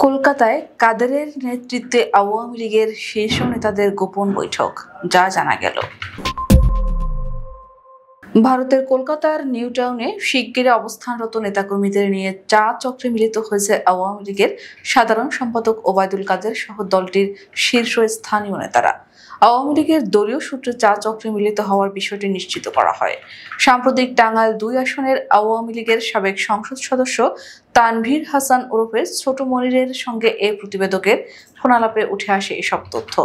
কলকাতায় কাদেরের নেতৃত্বে আওয়ামী লীগের শীর্ষ নেতাদের গোপন বৈঠক, যা জানা গেল। ভারতের কলকাতার নিউ টাউনে শিগগিরই অবস্থানরত নেতাকর্মীদের নিয়ে চা চক্রে মিলিত হয়েছে আওয়ামী লীগের সাধারণ সম্পাদক ওবায়দুল কাদের সহ দলটির শীর্ষস্থানীয় নেতারা। আওয়ামী লীগের দলীয় সূত্রে চা চক্রে মিলিত হওয়ার বিষয়টি নিশ্চিত করা হয়। সাম্প্রতিক টাঙ্গাইল ২ আসনের আওয়ামী লীগের সাবেক সংসদ সদস্য তানভীর হাসান ওরফে ছোট মনিরের সঙ্গে এই প্রতিবেদকের ফোনালাপে উঠে আসে এসব তথ্য।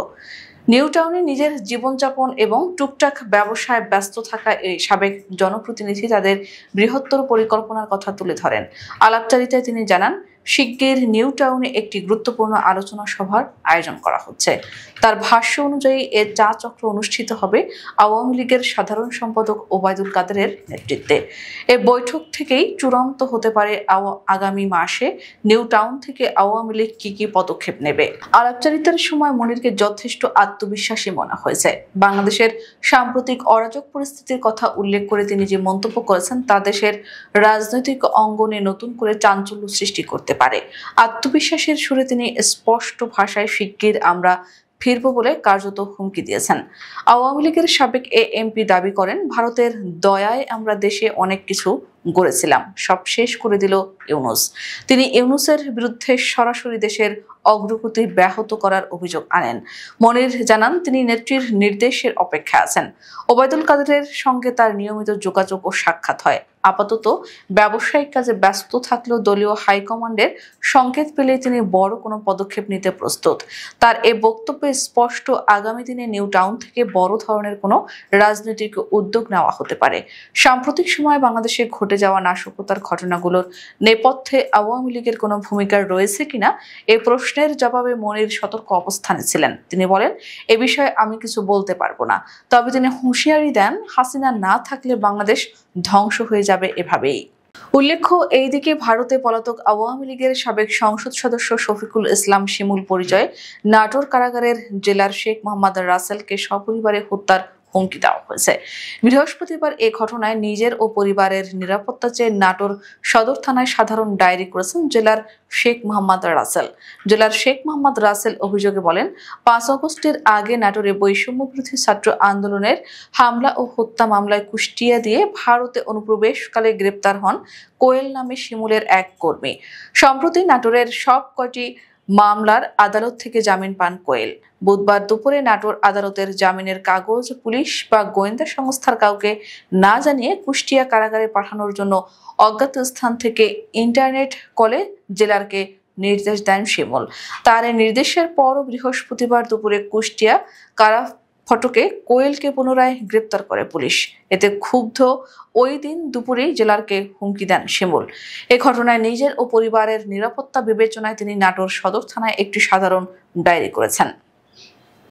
নিউ টাউনে নিজের জীবনযাপন এবং টুকটাক ব্যবসায় ব্যস্ত থাকা এই সাবেক জনপ্রতিনিধি তাদের বৃহত্তর পরিকল্পনার কথা তুলে ধরেন। আলাপচারিতায় তিনি জানান, শিগগির নিউ টাউনে একটি গুরুত্বপূর্ণ আলোচনা সভার আয়োজন করা হচ্ছে। তার ভাষ্য অনুযায়ী এ চা চক্র অনুষ্ঠিত হবে আওয়ামী লীগের সাধারণ সম্পাদক ওবায়দুল কাদেরের নেতৃত্বে। এ বৈঠক থেকেই চূড়ান্ত হতে পারে আগামী মাসে নিউ টাউন থেকে আওয়ামী লীগ কি পদক্ষেপ নেবে। আলাপচারিতার সময় মনিরকে যথেষ্ট আত্মবিশ্বাসী মনে হয়েছে। বাংলাদেশের সাম্প্রতিক অরাজক পরিস্থিতির কথা উল্লেখ করে তিনি যে মন্তব্য করেছেন তা দেশের রাজনৈতিক অঙ্গনে নতুন করে চাঞ্চল্য সৃষ্টি করতে পারে। আত্মবিশ্বাসের সুরে তিনি স্পষ্ট ভাষায় শিগগির আমরা ফিরব বলে কার্যত হুমকি দিয়েছেন। আওয়ামী লীগের সাবেক এমপি দাবি করেন, ভারতের দয়ায় আমরা দেশে অনেক কিছু গড়েছিলাম, সব শেষ করে দিল ইউনূস। তিনি ইউনূসের বিরুদ্ধে সরাসরি দেশের অগ্রগতি ব্যাহত করার অভিযোগ আনেন। মনির জানান, তিনি নেত্রীর নির্দেশের অপেক্ষায় আছেন। ওবায়দুল কাদেরের সঙ্গে তার নিয়মিত যোগাযোগ ও সাক্ষাৎ হয়। আপাতত ব্যবসায়িক কাজে ব্যস্ত থাকলেও দলীয় হাইকমান্ডের সংকেত পেলে তিনি বড় কোনো পদক্ষেপ নিতে প্রস্তুত। তার এ বক্তব্যে স্পষ্ট, আগামী দিনে নিউ টাউন থেকে বড় ধরনের কোনো রাজনৈতিক উদ্যোগ নেওয়া হতে পারে। সাম্প্রতিক সময়ে বাংলাদেশে ঘটে যাওয়া নাশকতার ঘটনাগুলোর নেপথ্যে আওয়ামী লীগের কোনো ভূমিকা রয়েছে কিনা এই প্রশ্নের জবাবে মনির সতর্ক অবস্থানে ছিলেন। তিনি বলেন, এ বিষয়ে আমি কিছু বলতে পারবো না। তবে তিনি হুঁশিয়ারি দেন, হাসিনা না থাকলে বাংলাদেশ ধ্বংস হয়ে যাবে এভাবেই। উল্লেখ্য, এইদিকে ভারতে পলাতক আওয়ামী লীগের সাবেক সংসদ সদস্য শফিকুল ইসলাম শিমুল পরিচয়ে নাটোর কারাগারের জেলার শেখ মোহাম্মদ রাসেলকে সপরিবারে হত্যার হুমকি দেওয়া হয়েছে। বৃহস্পতিবার এ ঘটনায় নিজের ও পরিবারের নিরাপত্তা চেয়ে নাটোর সদর থানায় সাধারণ ডায়েরি করেছেন জেলার শেখ মোহাম্মদ রাসেল। জেলার শেখ মোহাম্মদ রাসেল অভিযোগে বলেন, ৫ আগস্টের আগে নাটোরে বৈষম্যবিরোধী ছাত্র আন্দোলনের হামলা ও হত্যা মামলায় কুষ্টিয়া দিয়ে ভারতে অনুপ্রবেশকালে গ্রেপ্তার হন কোয়েল নামে শিমুলের এক কর্মী। সম্প্রতি নাটোরের সব কয়টি মামলার আদালত থেকে জামিন পান কোয়েল। বুধবার দুপুরে নাটোর আদালতের জামিনের কাগজ পুলিশ বা গোয়েন্দা সংস্থার কাউকে না জানিয়ে কুষ্টিয়া কারাগারে পাঠানোর জন্য অজ্ঞাত স্থান থেকে ইন্টারনেট কলে জেলারকে নির্দেশ দেন শিমুল। তার এই নির্দেশের পরও বৃহস্পতিবার দুপুরে কুষ্টিয়া কারা ফটকে কোয়েলকে পুনরায় গ্রেপ্তার করে পুলিশ। এতে ক্ষুব্ধ ওই দিন দুপুরেই জেলারকে হুমকি দেন শিমুল। এ ঘটনায় নিজের ও পরিবারের নিরাপত্তা বিবেচনায় তিনি নাটোর সদর থানায় একটি সাধারণ ডায়েরি করেছেন।